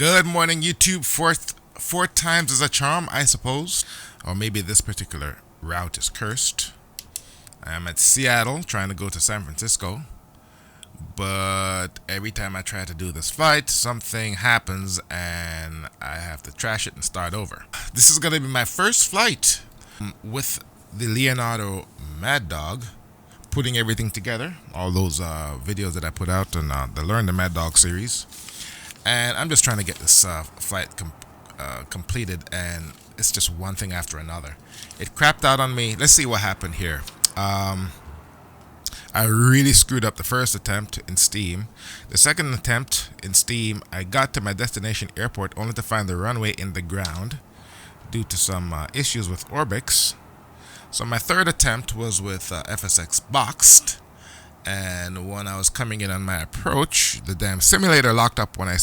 Good morning, YouTube. Four times is a charm, I suppose. Or maybe this particular route is cursed. I am at Seattle trying to go to San Francisco. But every time I try to do this flight, something happens and I have to trash it and start over. This is going to be my first flight with the Leonardo Mad Dog, putting everything together. All those videos that I put out on the Learn the Mad Dog series. And I'm just trying to get this flight completed, and it's just one thing after another. It crapped out on me. Let's see what happened here. I really screwed up the first attempt in Steam. The second attempt in Steam, I got to my destination airport only to find the runway in the ground due to some issues with Orbix. So my third attempt was with FSX Boxed. And when I was coming in on my approach, the damn simulator locked up when I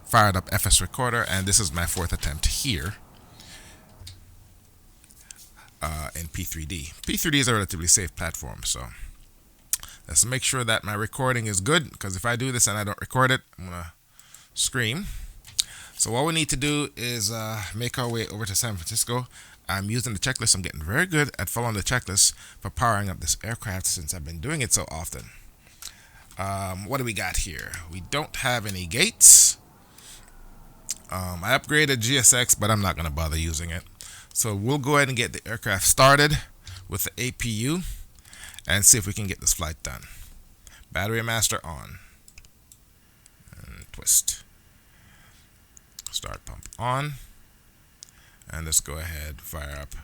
fired up FS Recorder, and this is my fourth attempt here in P3D. P3D is a relatively safe platform, so let's make sure that my recording is good, because if I do this and I don't record it, I'm going to scream. So what we need to do is make our way over to San Francisco. I'm using the checklist. I'm getting very good at following the checklist for powering up this aircraft since I've been doing it so often. What do we got here? We don't have any gates. I upgraded GSX, but I'm not going to bother using it. So we'll go ahead and get the aircraft started with the APU and see if we can get this flight done. Battery master on. And twist. Start pump on. And let's go ahead and fire up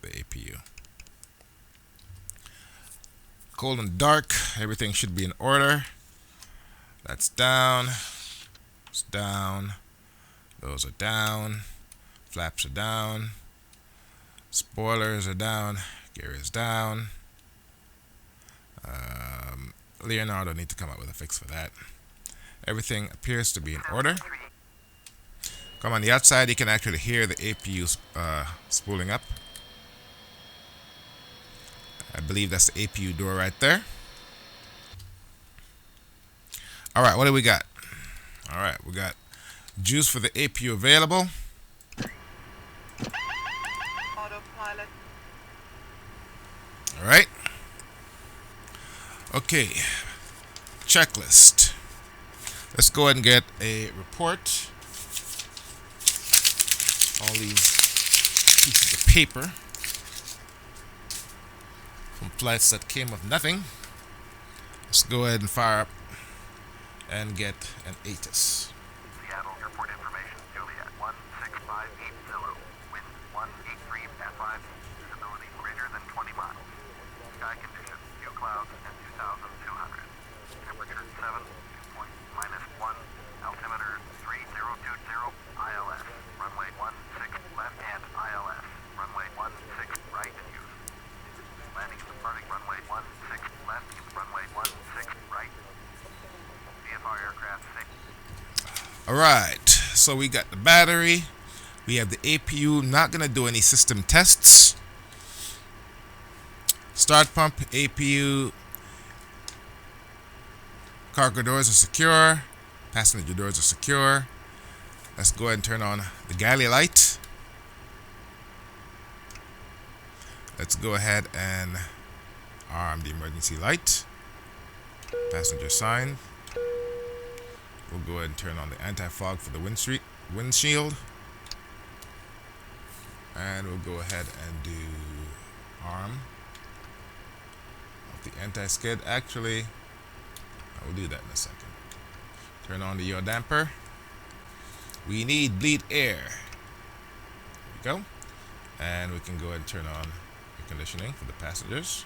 the APU. Cold and dark, everything should be in order. That's down. It's down. Those are down. Flaps are down. Spoilers are down. Gear is down. Leonardo need to come up with a fix for that. Everything appears to be in order. Come on the outside, you can actually hear the APU spooling up. I believe that's the APU door right there. Alright, what do we got? Alright, we got juice for the APU available. Autopilot. Alright. Okay. Checklist. Let's go ahead and get a report. All these pieces of paper from flights that came with nothing. Let's go ahead and fire up and get an ATIS. Seattle Airport information, Juliet 16580, wind 183 at 5, visibility greater than 20 miles. Sky conditions, few clouds and 2,200. Temperature 7, dew point -1, altimeter 3020, ILS. Runway 16 left and ILS. Runway 16 right use. Landing and departing runway 16 left, runway 16 right. VFR aircraft safe. Alright, so we got the battery. We have the APU. Not going to do any system tests. Start pump, APU. Cargo doors are secure. Passenger doors are secure. Let's go ahead and turn on the galley light. Let's go ahead and arm the emergency light. Passenger sign. We'll go ahead and turn on the anti-fog for the windshield. And we'll go ahead and do arm of the anti-skid. Actually, I will do that in a second. Turn on the yaw damper. We need bleed air. There we go. And we can go ahead and turn on air conditioning for the passengers.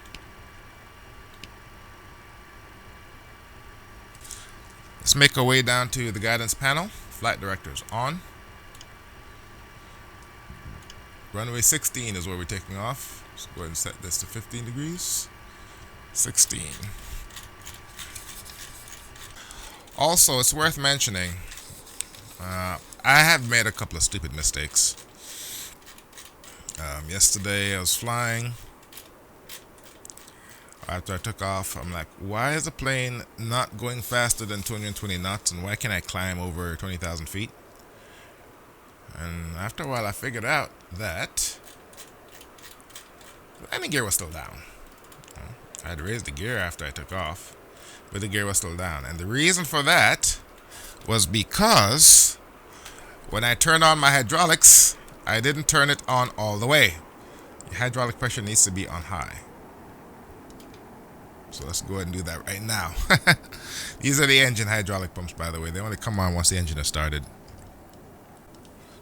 Let's make our way down to the guidance panel. Flight directors on. Runway 16 is where we're taking off. Let's go ahead and set this to 15 degrees. 16. Also, it's worth mentioning, I have made a couple of stupid mistakes. Yesterday I was flying. After I took off, I'm like, why is the plane not going faster than 220 knots, and why can't I climb over 20,000 feet? And after a while, I figured out that the landing gear was still down. I had raised the gear after I took off, but the gear was still down. And the reason for that was because when I turned on my hydraulics, I didn't turn it on all the way. The hydraulic pressure needs to be on high. So let's go ahead and do that right now. These are the engine hydraulic pumps, by the way. They only come on once the engine is started.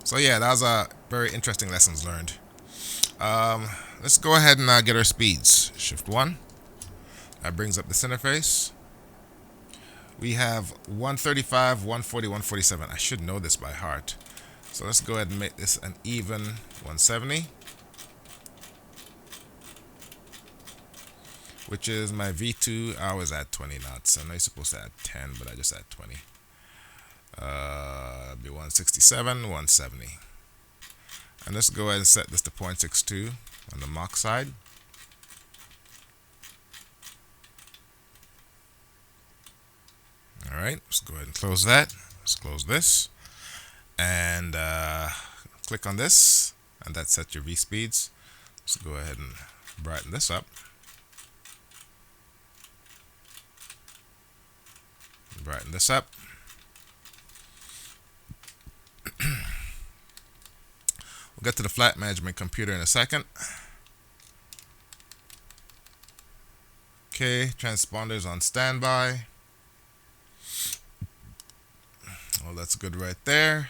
So yeah, that was a very interesting lessons learned. Let's go ahead and get our speeds. Shift 1. That brings up this interface. We have 135, 140, 147. I should know this by heart. So let's go ahead and make this an even 170. Which is my V2. I was at 20 knots. I know you're supposed to add 10, but I just add 20. It'll be 167, 170. And let's go ahead and set this to 0.62 on the Mach side. Alright, let's go ahead and close that. Let's close this. And click on this. And that sets your V speeds. Let's go ahead and brighten this up. Brighten this up. We'll get to the flight management computer in a second. Okay, transponders on standby. Well, that's good right there.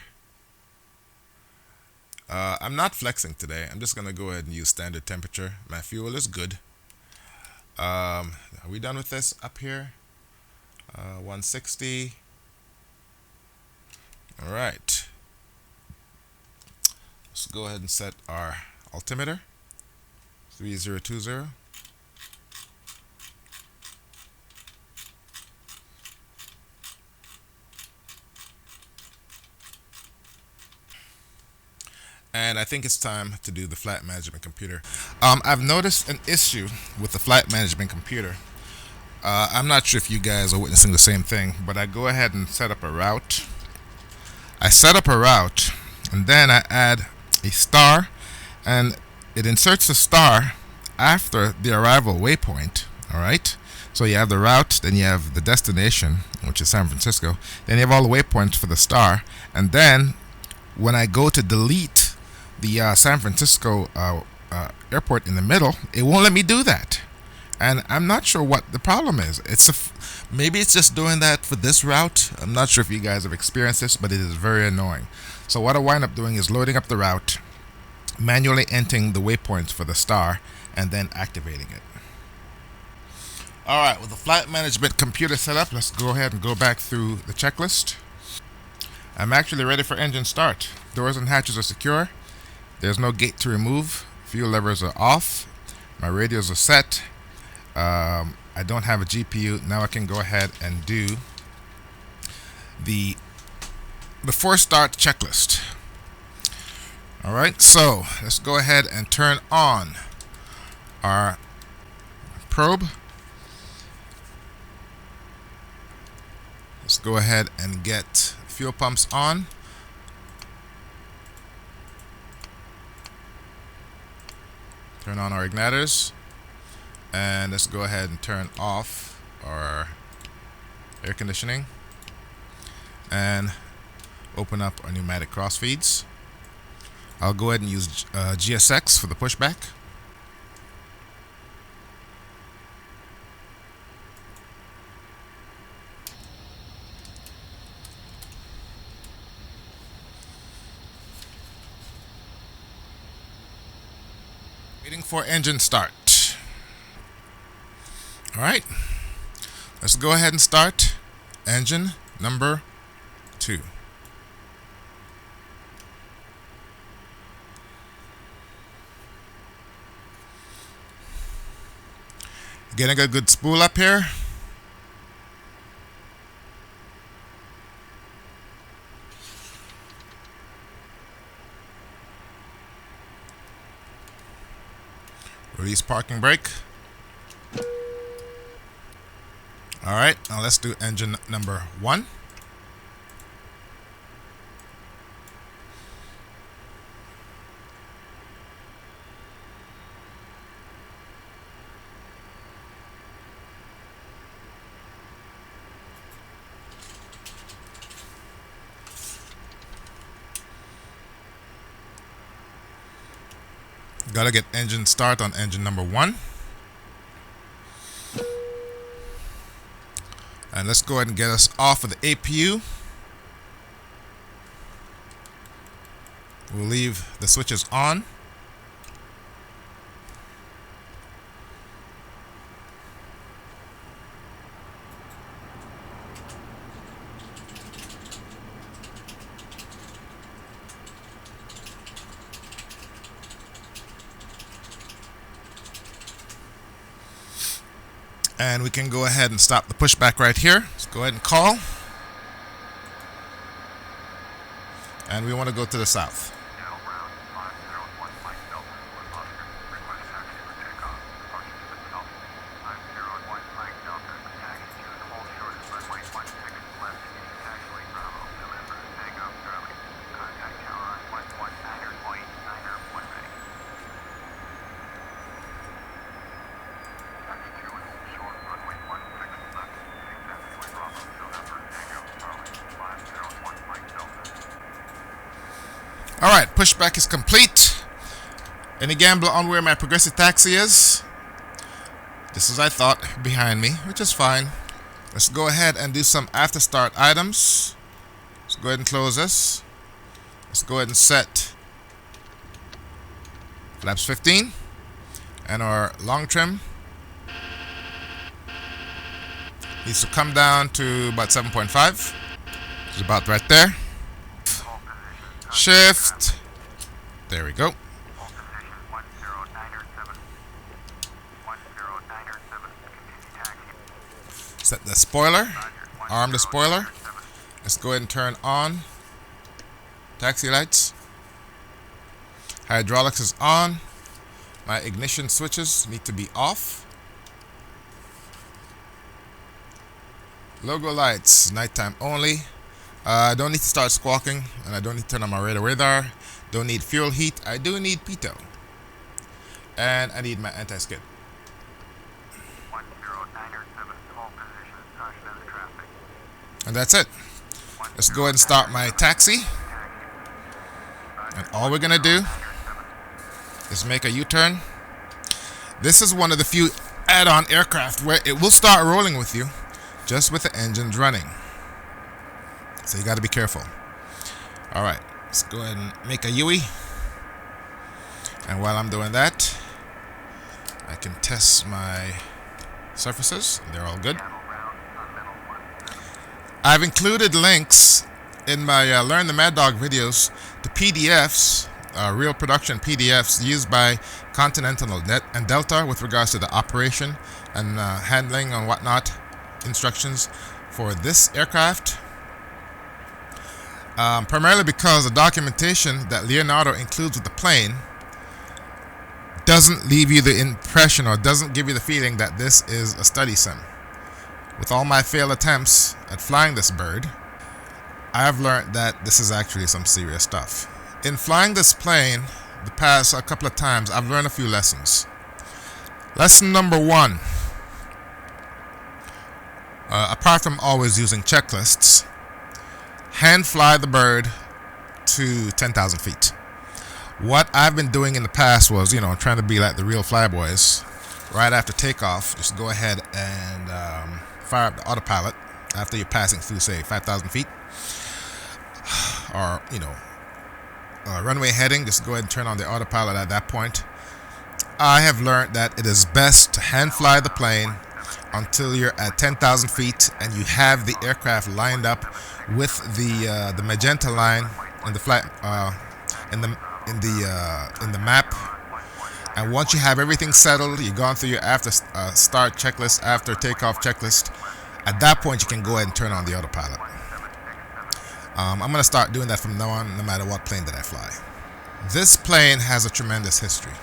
I'm not flexing today. I'm just going to go ahead and use standard temperature. My fuel is good. Are we done with this up here? 160. All right. Let's go ahead and set our altimeter. 3020. And I think it's time to do the flight management computer. I've noticed an issue with the flight management computer. I'm not sure if you guys are witnessing the same thing, but I go ahead and set up a route. I set up a route, and then I add a star, and it inserts a star after the arrival waypoint. All right. So you have the route, then you have the destination, which is San Francisco. Then you have all the waypoints for the star, and then when I go to delete the San Francisco airport in the middle, it won't let me do that. And I'm not sure what the problem is. Maybe it's just doing that for this route. I'm not sure if you guys have experienced this, but it is very annoying. So what I wind up doing is loading up the route, manually entering the waypoints for the star, and then activating it. All right, with the flight management computer set up, let's go ahead and go back through the checklist. I'm actually ready for engine start. Doors and hatches are secure. There's no gate to remove. Fuel levers are off. My radios are set. I don't have a GPU. Now I can go ahead and do the before start checklist. All right, so let's go ahead and turn on our probe. Let's go ahead and get fuel pumps on. Turn on our igniters. And let's go ahead and turn off our air conditioning and open up our pneumatic cross feeds. I'll go ahead and use GSX for the pushback. Waiting for engine start. All right, let's go ahead and start engine number 2. Getting a good spool up here. Release parking brake. All right, now let's do engine number 1. Gotta get engine start on engine number 1. And let's go ahead and get us off of the APU. We'll leave the switches on. And we can go ahead and stop the pushback right here. Let's go ahead and call. And we want to go to the south. Channel ground 501 Mike Delta with Oscar. Request taxi for takeoff. Departure to the south. 501 Mike Delta. Taxi to the hold short of runway 16 left. Taxi lane Bravo. November. Takeoff Charlie. Contact tower on 119.9er Bay. Taxi to and hold short runway 16 left. Taxi lane Bravo. November. Takeoff Charlie. 501 Mike Delta. Alright, pushback is complete. Any gambler on where my progressive taxi is? Just as I thought, behind me, which is fine. Let's go ahead and do some after start items. Let's go ahead and close this. Let's go ahead and set flaps 15 and our long trim needs to come down to about 7.5. It's about right there. Shift. There we go. Hold position 109er7. 109er7. Continue taxi. Set the spoiler. Roger. Arm the spoiler. 109er7. Let's go ahead and turn on taxi lights. Hydraulics is on. My ignition switches need to be off. Logo lights, nighttime only. Don't need to start squawking, and I don't need to turn on my radar. Don't need fuel heat. I do need pitot. And I need my anti-skid. 109er7. Hold position. Caution of the traffic. And that's it. Let's go ahead and start my taxi. And all we're going to do is make a U-turn. This is one of the few add-on aircraft where it will start rolling with you just with the engines running. So you got to be careful. Alright, let's go ahead and make a UE. And while I'm doing that, I can test my surfaces. They're all good. I've included links in my Learn the Mad Dog videos to PDFs, real production PDFs used by Continental and Delta with regards to the operation and handling and whatnot, instructions for this aircraft. Primarily because the documentation that Leonardo includes with the plane doesn't leave you the impression or doesn't give you the feeling that this is a study sim. With all my failed attempts at flying this bird, I have learned that this is actually some serious stuff. In flying this plane the past couple of times, I've learned a few lessons. Lesson number 1, apart from always using checklists, hand fly the bird to 10,000 feet. What I've been doing in the past was, trying to be like the real flyboys. Right after takeoff, just go ahead and fire up the autopilot after you're passing through, say, 5,000 feet. Or, runway heading, just go ahead and turn on the autopilot at that point. I have learned that it is best to hand fly the plane until you're at 10,000 feet and you have the aircraft lined up with the magenta line in the flight in the map. And once you have everything settled, you've gone through your after start checklist, after takeoff checklist. At that point, you can go ahead and turn on the autopilot. I'm going to start doing that from now on, no matter what plane that I fly. This plane has a tremendous history,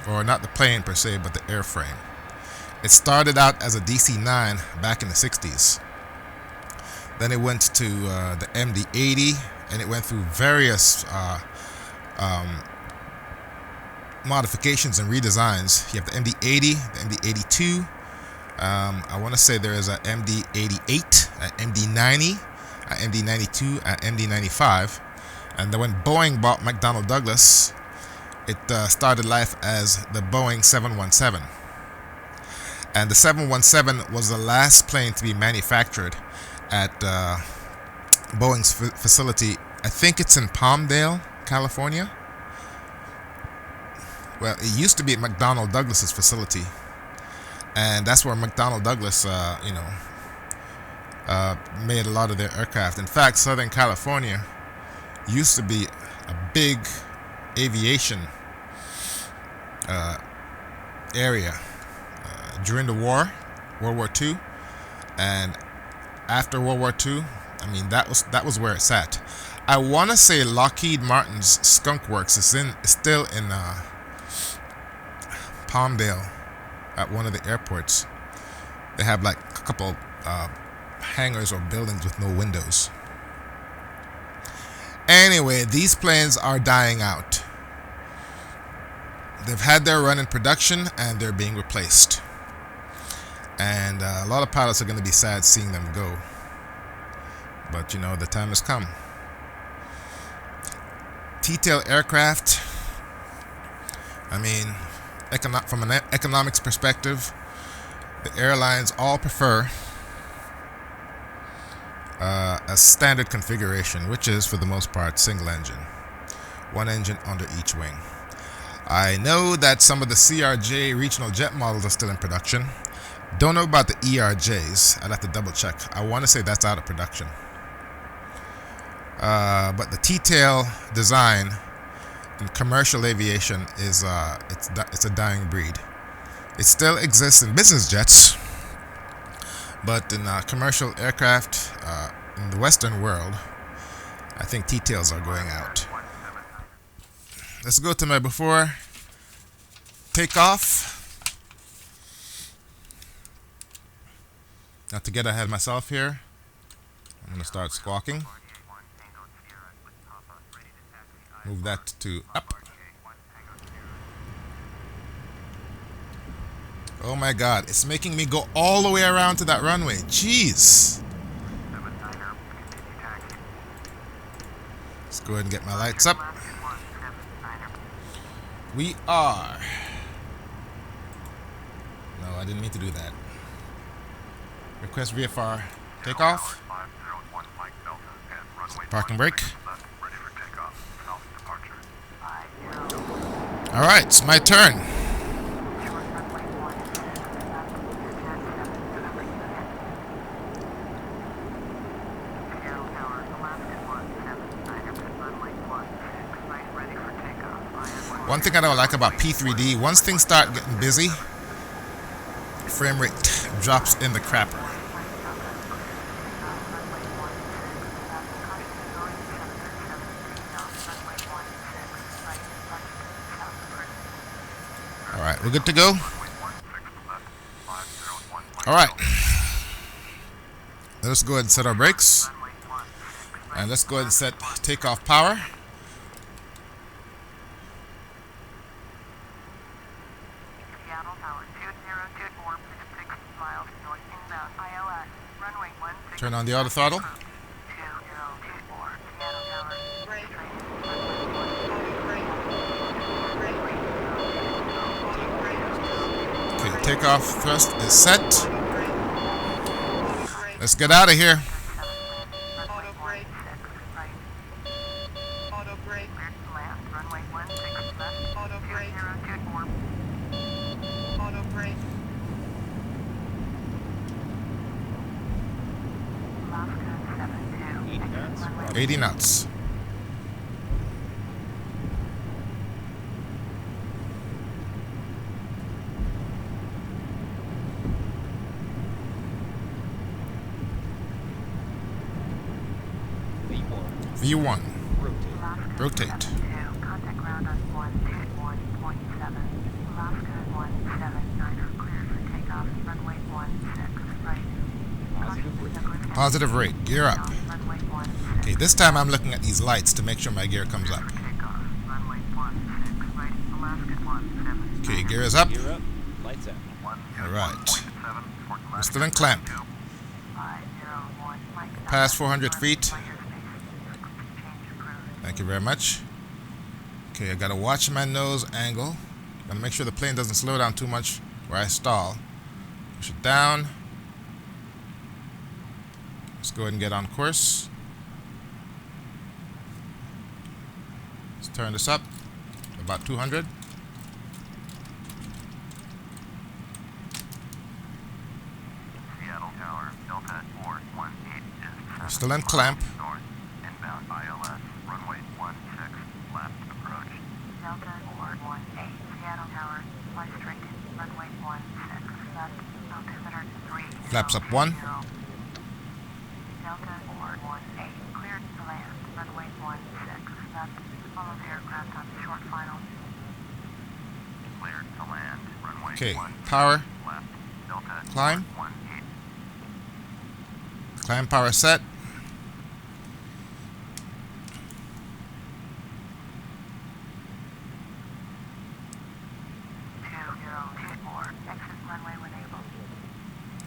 or not the plane per se, but the airframe. It started out as a DC-9 back in the 60s. Then it went to the MD-80, and it went through various modifications and redesigns. You have the MD-80, the MD-82. I want to say there is a MD-88, an MD-90, an MD-92, an MD-95. And then when Boeing bought McDonnell Douglas, It started life as the Boeing 717. And the 717 was the last plane to be manufactured at Boeing's facility. I think it's in Palmdale, California. Well, it used to be at McDonnell Douglas's facility, and that's where McDonnell Douglas, made a lot of their aircraft. In fact, Southern California used to be a big aviation area during the war, World War II, and after World War II. I mean, that was where it sat. I want to say Lockheed Martin's Skunk Works is still in Palmdale at one of the airports. They have like a couple hangars or buildings with no windows. Anyway, these planes are dying out. They've had their run in production and they're being replaced. And a lot of pilots are going to be sad seeing them go. But, the time has come. T-tail aircraft, I mean, from an economics perspective, the airlines all prefer a standard configuration, which is, for the most part, single engine. One engine under each wing. I know that some of the CRJ regional jet models are still in production. Don't know about the ERJs. I'd have to double check. I want to say that's out of production. But the T-tail design in commercial aviation is it's a dying breed. It still exists in business jets, but in commercial aircraft in the Western world, I think T-tails are going out. Let's go to my before takeoff. Not to get ahead of myself here, I'm going to start squawking. Move that to up. Oh my God, it's making me go all the way around to that runway. Jeez. Let's go ahead and get my lights up. We are. No, I didn't mean to do that. Request VFR takeoff. Parking brake. Alright, it's my turn. One thing I don't like about P3D, once things start getting busy, frame rate drops in the crapper. Alright, we're good to go? Alright. Let's go ahead and set our brakes. And let's go ahead and set takeoff power. Turn on the auto throttle. Okay, takeoff thrust is set. Let's get out of here. Auto 80 knots. V1. Rotate. Contact ground on 121.7. Alaska 179er cleared for takeoff. Runway 16 right. Positive rate. Gear up. Okay, this time I'm looking at these lights to make sure my gear comes up. Okay, gear is up. Lights out. Alright. We're still in clamp. Past 400 feet. Thank you very much. Okay, I gotta watch my nose angle. Gotta make sure the plane doesn't slow down too much where I stall. Push it down. Let's go ahead and get on course. Let's turn this up about 200. Seattle Tower, Delta 418 is We're still in clamp. north, inbound ILS, runway 16, left approach. Delta 418, Seattle Tower, fly straight, runway 16, left, altimeter 30. Flaps up 1. Delta 418, cleared to land, runway 16, left, follow the aircraft on short final. Cleared to land, runway Okay, 16, power, left, Delta climb. 418. Climb power set. Exit runway when able.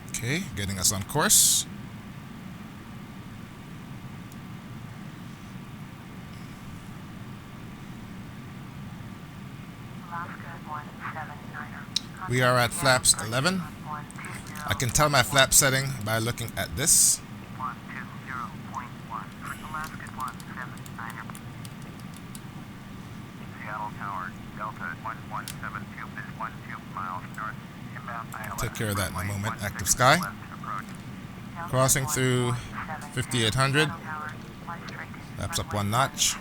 Okay, getting us on course. Alaska 179er. We are at flaps 11. I can tell my flap setting by looking at this. 120.1 for Alaska 179er. Seattle Tower, Delta 1172 is 12 miles north. Inbound ILS. Take care of that in a runway moment. 16, Active sky. left approach. Crossing through 5800. Flaps up 1 notch.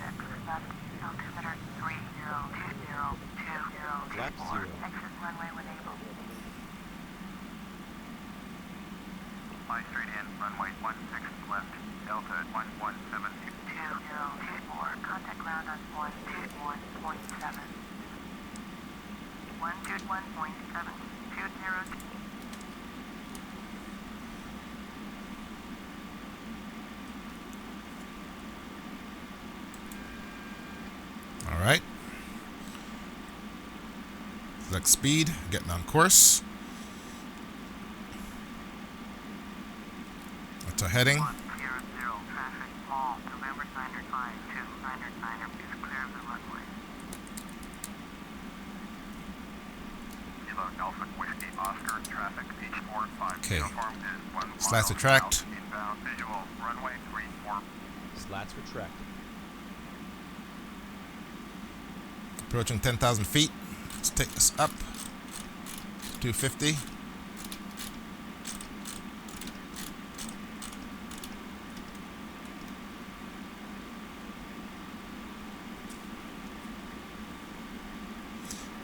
Flap 0. Exit runway when able. Fly straight in, runway 16 left, Delta 1172. 2024, contact ground on 121.7. 121.7. 20. All right. Select speed, getting on course. What's our heading? 100 traffic, mall, November 905 to 909 is clear of the runway. Kilo Alpha Whiskey Oscar traffic, H45 Okay. uniform is 1 mile Slats retract. south, inbound visual, runway 34. Slats retracted. Approaching 10,000 feet. Let's take this up. 250.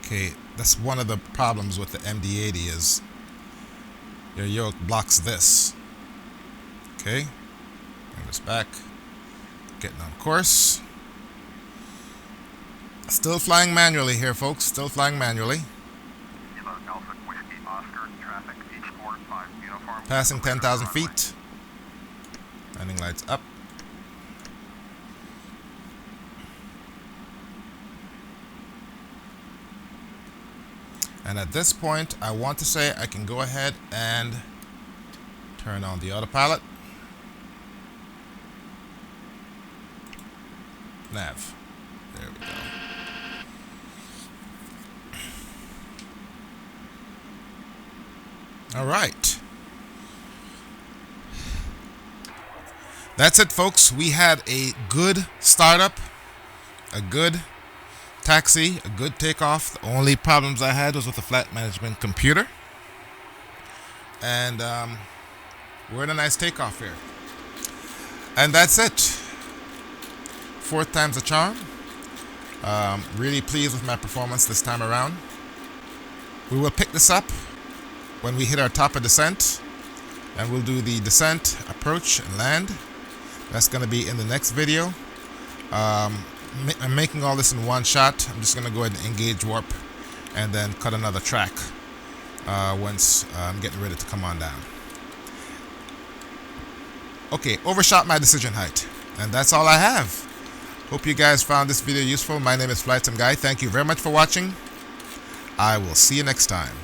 Okay, that's one of the problems with the MD-80 is your yoke blocks this. Okay, bring this back. Getting on course. Still flying manually here, folks. Still flying manually. Kilo Alpha Whiskey Oscar traffic, H45 uniform. Passing clear of the 10,000 runway. feet. Landing lights up. And at this point, I want to say I can go ahead and turn on the autopilot. Nav. There we go. All right. That's it, folks. We had a good startup, a good taxi, a good takeoff. The only problems I had was with the flight management computer. And we're in a nice takeoff here. And that's it. 4th time's a charm. Really pleased with my performance this time around. We will pick this up when we hit our top of descent. And we'll do the descent, approach, and land. That's going to be in the next video. I'm making all this in one shot. I'm just going to go ahead and engage warp and then cut another track once I'm getting ready to come on down. Okay, overshot my decision height. And that's all I have. Hope you guys found this video useful. My name is Flightsimguy. Thank you very much for watching. I will see you next time.